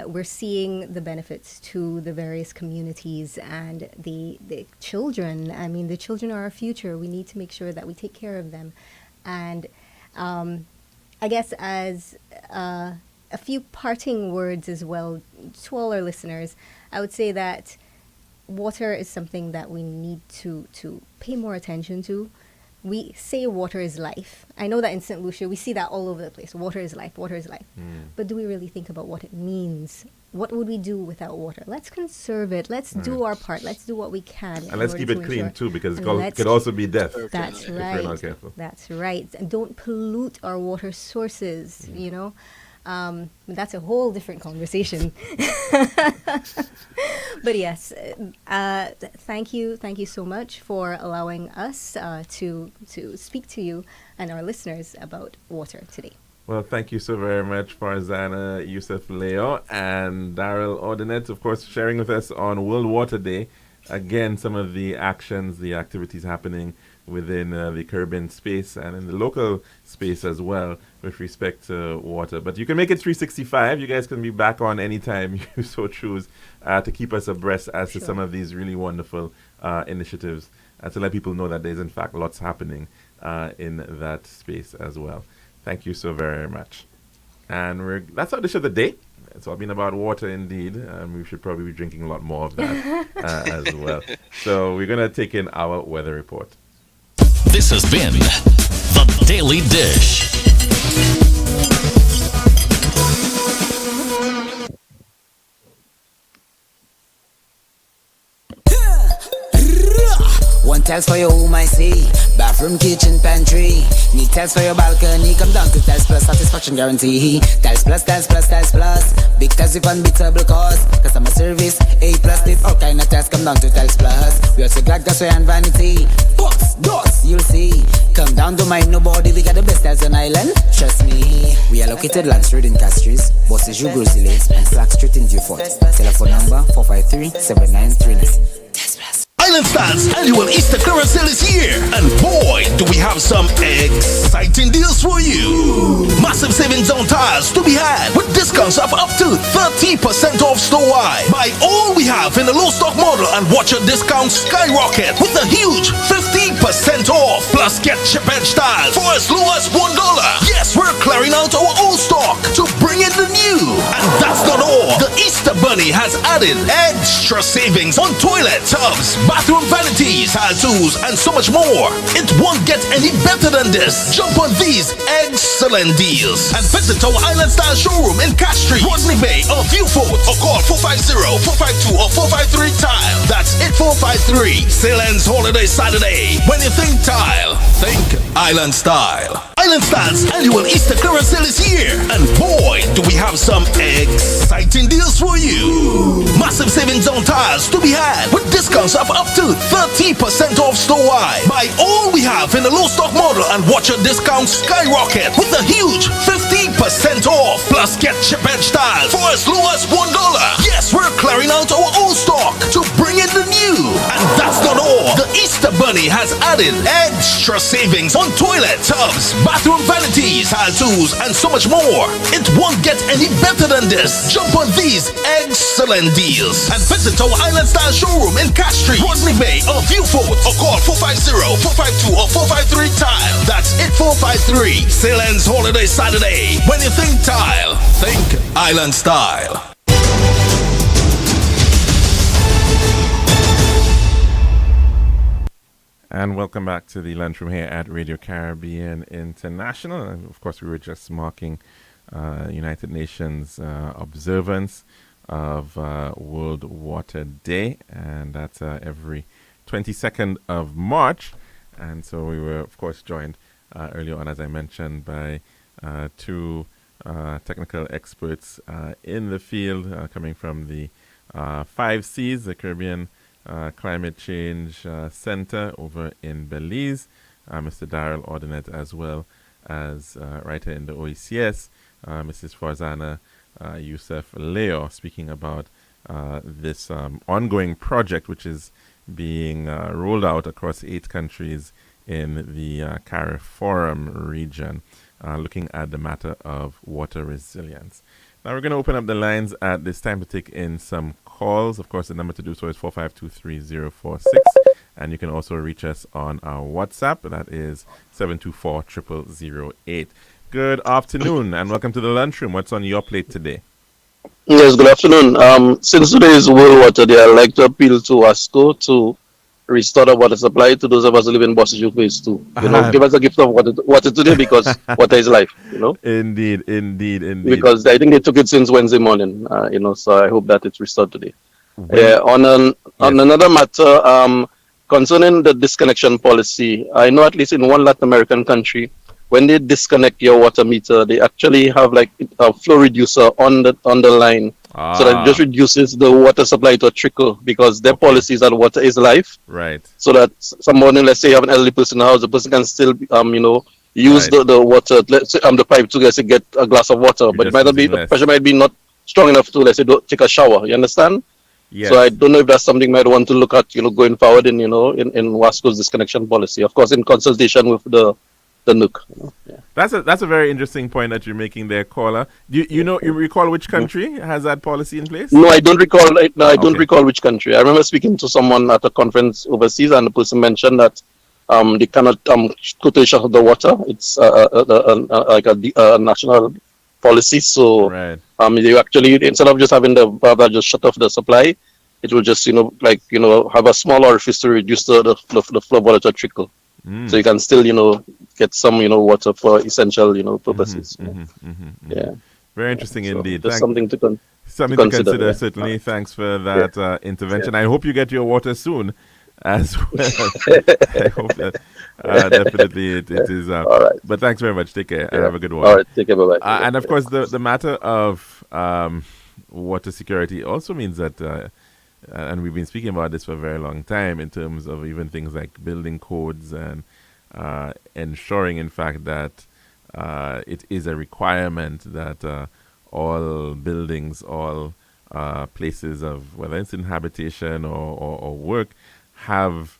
[SPEAKER 4] We're seeing the benefits to the various communities and the children. I mean, the children are our future. We need to make sure that we take care of them. And I guess as a few parting words as well to all our listeners, I would say that water is something that we need to pay more attention to. We say water is life. I know that in St. Lucia, we see that all over the place. Water is life, water is life. But do we really think about what it means? What would we do without water? Let's conserve it. Let's do our part. Let's do what we can.
[SPEAKER 1] And let's keep it clean, too, because
[SPEAKER 4] And
[SPEAKER 1] it could also be death.
[SPEAKER 4] That's
[SPEAKER 1] if we're not
[SPEAKER 4] right.
[SPEAKER 1] careful.
[SPEAKER 4] That's right. And don't pollute our water sources, That's a whole different conversation. But yes, thank you so much for allowing us to speak to you and our listeners about water today.
[SPEAKER 1] Well, thank you so very much, Farzana, Yusuf Leo, and Daryl Ordinet, of course, sharing with us on World Water Day. Again, some of the actions, the activities happening within the Caribbean space and in the local space as well with respect to water. But you can make it 365. You guys can be back on anytime you so choose to keep us abreast as to some of these really wonderful initiatives, to let people know that there's in fact lots happening in that space as well. Thank you so very much. And that's our dish of the day. It's all been about water indeed. We should probably be drinking a lot more of that as well. So we're going to take in our weather report.
[SPEAKER 3] This has been The Daily Dish.
[SPEAKER 2] One tiles for your home, I see. Bathroom, kitchen, pantry. Need tiles for your balcony. Come down to Tiles Plus, satisfaction guarantee. Tiles Plus, Tiles Plus, Tiles Plus. Big tiles with unbeatable cost. Customer service, A plus. Did all kind of tiles. Come down to Tiles Plus. We also got gasway and vanity. Box, doors, you'll see. Come down to mind nobody. We got the best tiles on island. Trust me. We are located Lance Road in Castries, Bosses Grozile, and Flax Street in Beaufort. Telephone number 453-7939. Tiles Plus.
[SPEAKER 3] Island Stan's annual Easter clearance sale is here. And boy, do we have some exciting deals for you. Massive savings on tires to be had with discounts of up to 30% off store-wide. Buy all we have in the low stock model and watch your discounts skyrocket with a huge 50% off. Plus get chip edge tires for as low as $1. Yes, we're clearing out our old stock to bring in the new. And that's not all. The Easter Bunny has added extra savings on toilet, tubs, bathroom vanities, tile tools, and so much more. It won't get any better than this. Jump on these excellent deals and visit our Island Style showroom in Cash Street, Rodney Bay, or Viewfort, or call 450-452 or 453 Tile. That's 8453. Sale ends holiday Saturday. When you think tile, think Island Style. Island Style's annual Easter clearance sale is here. And boy, do we have some exciting deals for you. Massive savings on tires to be had with discounts of up to 30% off store-wide. Buy all we have in the low stock model and watch your discounts skyrocket with a huge 50% off. Plus get chip edge tires for as low as $1. Yes, we're clearing out our old stock to bring in the new. And that's not all. The Easter Bunny has added extra savings on toilet, tubs, bathroom vanities, tile tools, and so much more. It won't get any better than this. Jump on these excellent deals and visit our Island Style showroom in Cash Street, Rodney Bay, or Viewfort, or call 450-452 or 453 Tile. That's 8453. Sale ends holiday Saturday. When you think tile, think Island Style.
[SPEAKER 1] And welcome back to the lunchroom here at Radio Caribbean International. And of course, we were just marking United Nations observance of World Water Day, and that's every 22nd of March. And so we were, of course, joined earlier on, as I mentioned, by two technical experts in the field coming from the 5Cs, the Caribbean Climate Change Center over in Belize, Mr. Daryl Ordinet, as well as writer in the OECS, Mrs. Farzana Youssef Leo, speaking about this ongoing project which is being rolled out across 8 countries in the CARIFORUM region, looking at the matter of water resilience. Now we're going to open up the lines at this time to take in some calls. Of course, the number to do so is 4523046, and you can also reach us on our WhatsApp. That is 724-0008. Good afternoon, and welcome to the lunchroom. What's on your plate today?
[SPEAKER 6] Yes, good afternoon. Since today is World Water Day, I'd like to appeal to ASCO to restore the water supply to those of us who live in Boston Phase 2. Give us a gift of water today, because water is life,
[SPEAKER 1] Indeed.
[SPEAKER 6] Because I think they took it since Wednesday morning, so I hope that it's restored today. On another matter, concerning the disconnection policy, I know at least in one Latin American country, when they disconnect your water meter, they actually have like a flow reducer on the line. So that just reduces the water supply to a trickle, because their policy is that water is life.
[SPEAKER 1] Right.
[SPEAKER 6] So that someone, let's say you have an elderly person in the house, the person can still, use the water, let's say, the pipe to, let's say, get a glass of water. But it might not be, the pressure might be not strong enough to, let's say, take a shower. You understand?
[SPEAKER 1] Yes.
[SPEAKER 6] So I don't know if that's something you might want to look at, going forward in WASCO's disconnection policy. Of course, in consultation with the NUC. Yeah.
[SPEAKER 1] That's a very interesting point that you're making there, caller. You recall which country has that policy in place?
[SPEAKER 6] No, I don't recall. I don't recall which country. I remember speaking to someone at a conference overseas, and the person mentioned that they cannot totally shut off the water. It's like a national policy. So
[SPEAKER 1] right.
[SPEAKER 6] They actually, instead of just having the valve just shut off the supply, it will just have a small orifice to reduce the flow of water to a trickle. So you can still, get some, water for essential, purposes. Yeah.
[SPEAKER 1] Very interesting indeed.
[SPEAKER 6] Just something to
[SPEAKER 1] consider,
[SPEAKER 6] yeah.
[SPEAKER 1] certainly. Thanks for that intervention. I hope you get your water soon as well. I hope that definitely it is.
[SPEAKER 6] All right.
[SPEAKER 1] But thanks very much. Take care and have a good one.
[SPEAKER 6] All right. Take care. Bye-bye.
[SPEAKER 1] And of course, the matter of water security also means that and we've been speaking about this for a very long time in terms of even things like building codes and ensuring, in fact, that it is a requirement that all buildings, all places of, whether it's in habitation or work, have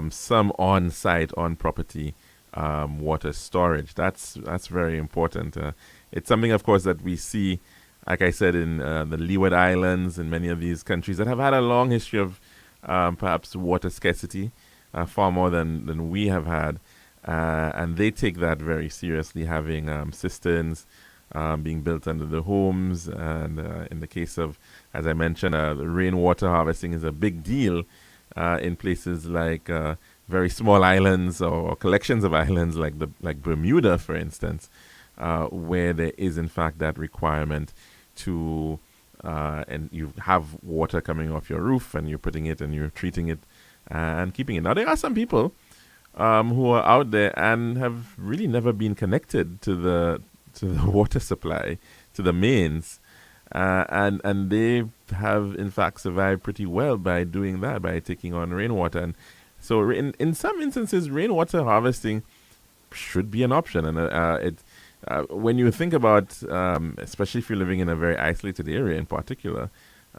[SPEAKER 1] some on-site, on-property water storage. That's very important. It's something, of course, that we see, like I said, in the Leeward Islands and many of these countries that have had a long history of perhaps water scarcity, far more than we have had. And they take that very seriously, having cisterns being built under the homes. And in the case of, as I mentioned, the rainwater harvesting is a big deal in places like very small islands or collections of islands like Bermuda, for instance, where there is in fact that requirement to and you have water coming off your roof and you're putting it and you're treating it and keeping it. Now there are some people who are out there and have really never been connected to the water supply, to the mains, and they have in fact survived pretty well by doing that, by taking on rainwater. And so in some instances, rainwater harvesting should be an option. And when you think about, especially if you're living in a very isolated area in particular,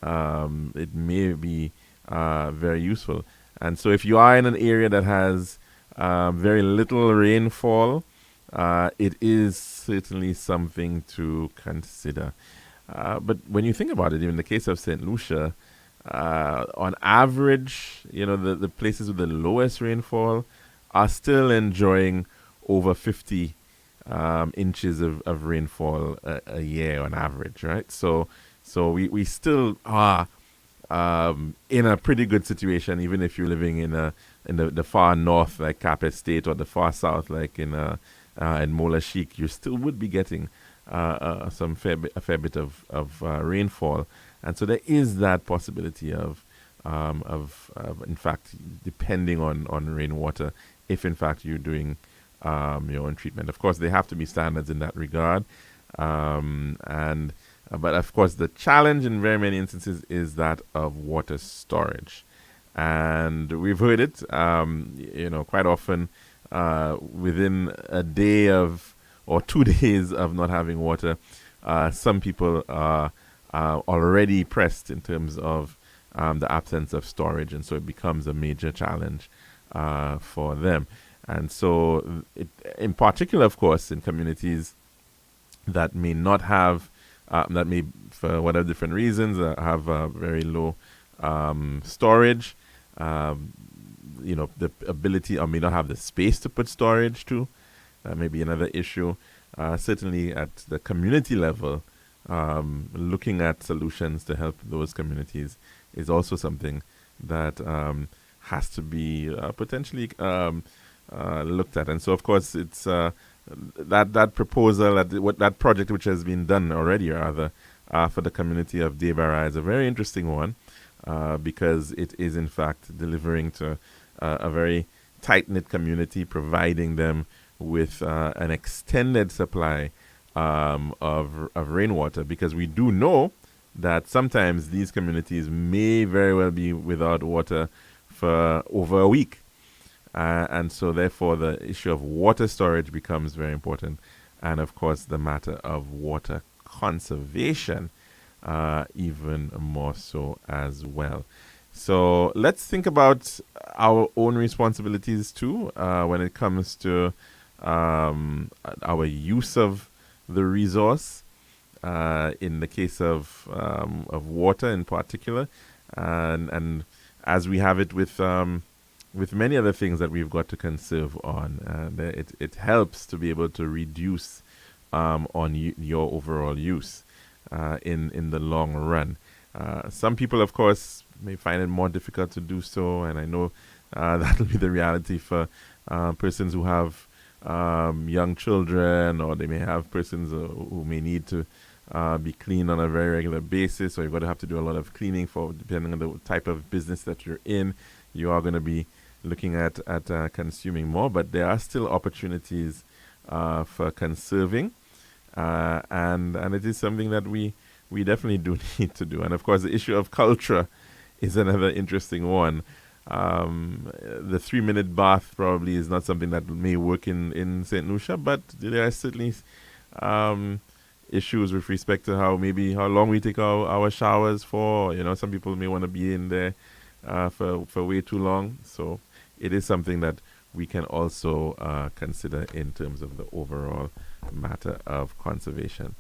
[SPEAKER 1] it may be very useful. And so if you are in an area that has very little rainfall, it is certainly something to consider. But when you think about it, even in the case of St. Lucia, on average, the places with the lowest rainfall are still enjoying over 50 inches of rainfall a year on average, right? So we still are in a pretty good situation, even if you're living in the far north, like Cap Estate, or the far south, like in Mola Chic. You still would be getting a fair bit of rainfall, and so there is that possibility of in fact depending on rainwater if in fact you're doing your own treatment. Of course, there have to be standards in that regard, but of course the challenge in very many instances is that of water storage, and we've heard it quite often within a day or 2 days of not having water. Some people are already pressed in terms of the absence of storage, and so it becomes a major challenge for them. And so, in particular, of course, in communities that may not have, that may, for whatever different reasons, have very low storage, the ability, or may not have the space to put storage to, may be another issue. Certainly at the community level, looking at solutions to help those communities is also something that has to be potentially looked at. And so, of course, it's that proposal, that project which has been done already, rather, for the community of Debara is a very interesting one, because it is, in fact, delivering to a very tight-knit community, providing them with an extended supply of rainwater, because we do know that sometimes these communities may very well be without water for over a week. And so therefore the issue of water storage becomes very important. And of course the matter of water conservation even more so as well. So let's think about our own responsibilities too when it comes to our use of the resource, in the case of water in particular, and as we have it with many other things that we've got to conserve on, it helps to be able to reduce on your overall use in the long run. Some people, of course, may find it more difficult to do so, and I know that'll be the reality for persons who have young children, or they may have persons who may need to be cleaned on a very regular basis, or you're going to have to do a lot of cleaning for, depending on the type of business that you're in. You are going to be looking at consuming more, but there are still opportunities for conserving, and it is something that we definitely do need to do. And of course, the issue of culture is another interesting one. The 3-minute bath probably is not something that may work in St. Lucia, but there are certainly issues with respect to how long we take our showers for. Some people may want to be in there for way too long. So it is something that we can also consider in terms of the overall matter of conservation.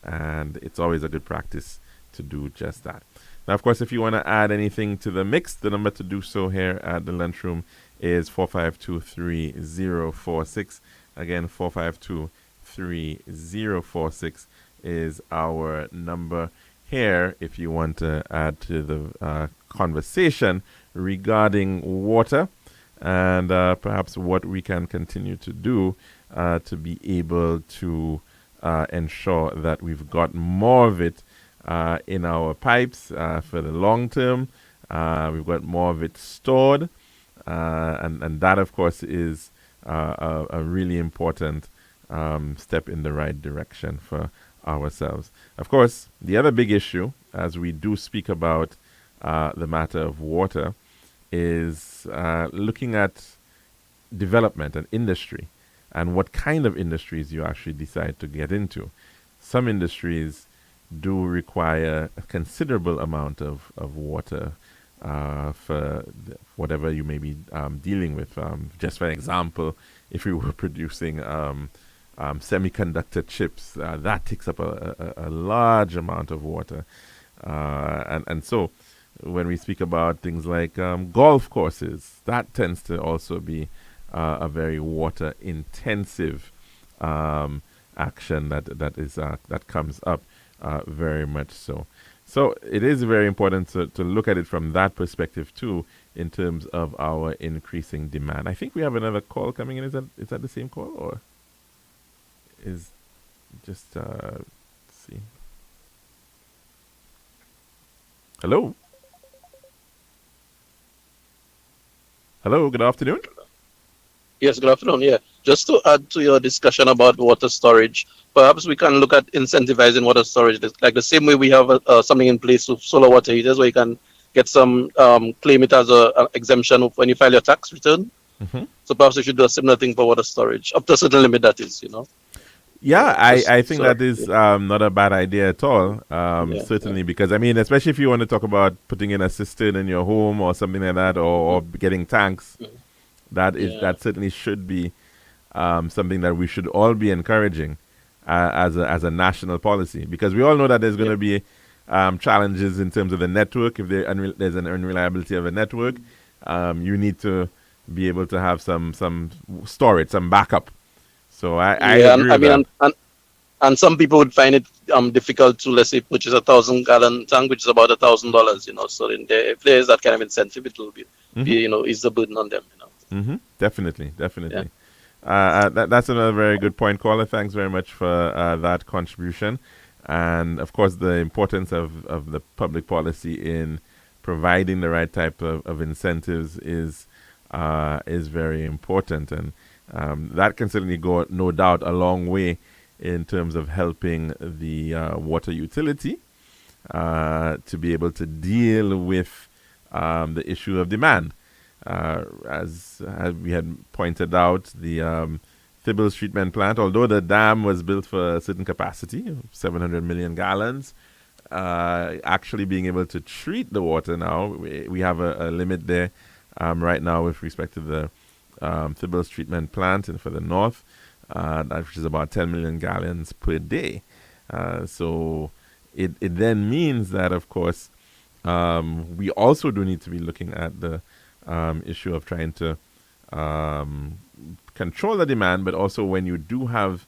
[SPEAKER 1] And it's always a good practice to do just that. Now, of course, if you want to add anything to the mix, the number to do so here at the lunchroom is 4523046. Again, 4523046 is our number here if you want to add to the conversation regarding water and perhaps what we can continue to do to be able to ensure that we've got more of it in our pipes for the long term. We've got more of it stored, and that, of course, is a really important step in the right direction for ourselves. Of course, the other big issue, as we do speak about the matter of water, is looking at development and industry and what kind of industries you actually decide to get into. Some industries do require a considerable amount of water for whatever you may be dealing with. Just for example, if we were producing semiconductor chips, that takes up a large amount of water. And so when we speak about things like golf courses, that tends to also be a very water intensive action that comes up very much so. So it is very important to look at it from that perspective too, in terms of our increasing demand. I think we have another call coming in. Is that the same call, or is just let's see? Hello. Hello. Good afternoon.
[SPEAKER 6] Yes, good afternoon. Yeah, just to add to your discussion about water storage, perhaps we can look at incentivizing water storage, like the same way we have something in place with solar water heaters, where you can get some claim it as an exemption when you file your tax return.
[SPEAKER 1] Mm-hmm.
[SPEAKER 6] So perhaps we should do a similar thing for water storage, up to a certain limit, that is,
[SPEAKER 1] Yeah, I think that is not a bad idea at all. Certainly, because I mean, especially if you want to talk about putting in a cistern in your home or something like that, or getting tanks, that certainly should be something that we should all be encouraging as a national policy, because we all know that there's going to be challenges in terms of the network. If there's an unreliability of a network, you need to be able to have some storage, some backup. So I agree with that.
[SPEAKER 6] And some people would find it difficult to, let's say, purchase 1,000-gallon tank, which is about $1,000. So if there is that kind of incentive, it will be ease the burden on them.
[SPEAKER 1] Mm-hmm. Definitely. That's another very good point, caller. Thanks very much for that contribution. And of course, the importance of the public policy in providing the right type of incentives is very important, and that can certainly go, no doubt, a long way in terms of helping the water utility to be able to deal with the issue of demand. As we had pointed out, the Thibbles treatment plant, although the dam was built for a certain capacity, 700 million gallons, actually being able to treat the water now, we have a limit there right now with respect to the Thibbles treatment plant for the north, which is about 10 million gallons per day. So it then means that, of course, we also do need to be looking at the issue of trying to control the demand, but also when you do have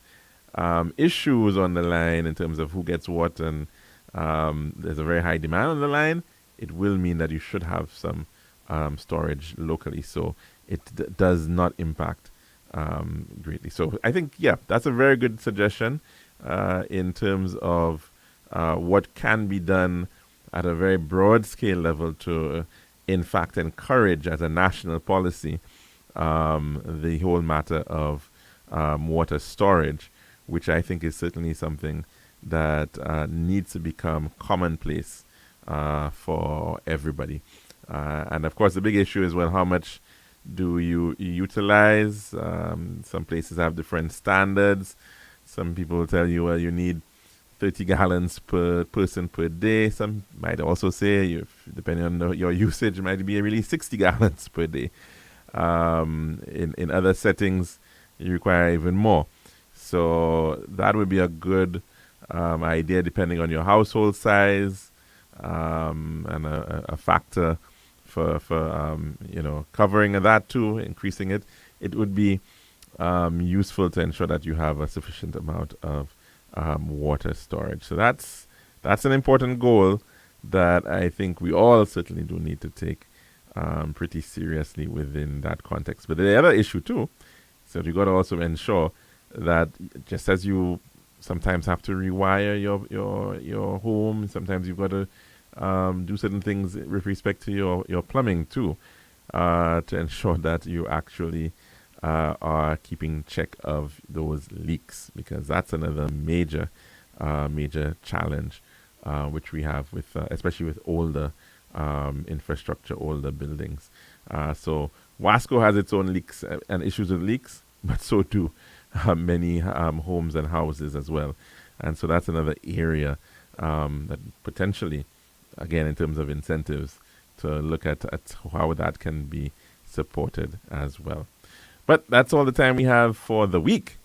[SPEAKER 1] issues on the line in terms of who gets what, and there's a very high demand on the line, it will mean that you should have some storage locally, so it does not impact greatly. So I think, that's a very good suggestion in terms of what can be done at a very broad scale level to in fact encourage, as a national policy, the whole matter of water storage, which I think is certainly something that needs to become commonplace for everybody. And of course, the big issue is, well, how much do you utilize? Some places have different standards. Some people will tell you, well, you need 30 gallons per person per day. Some might also say, depending on your usage, it might be really 60 gallons per day. In other settings, you require even more. So that would be a good idea depending on your household size, and a factor for covering that too, increasing it. It would be useful to ensure that you have a sufficient amount of water storage. So that's an important goal that I think we all certainly do need to take pretty seriously within that context. But the other issue too, so you got to also ensure that just as you sometimes have to rewire your home, sometimes you've got to do certain things with respect to your plumbing too, to ensure that you actually are keeping check of those leaks, because that's another major challenge which we have with especially with older infrastructure, older buildings. So Wasco has its own leaks and issues with leaks, but so do many homes and houses as well. And so that's another area that potentially, again, in terms of incentives, to look at how that can be supported as well. But that's all the time we have for the week.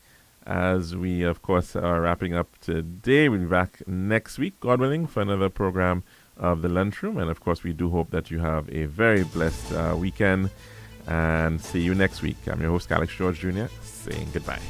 [SPEAKER 1] As we, of course, are wrapping up today, we'll be back next week, God willing, for another program of the Lunchroom. And, of course, we do hope that you have a very blessed weekend. And see you next week. I'm your host, Alex George Jr., saying goodbye.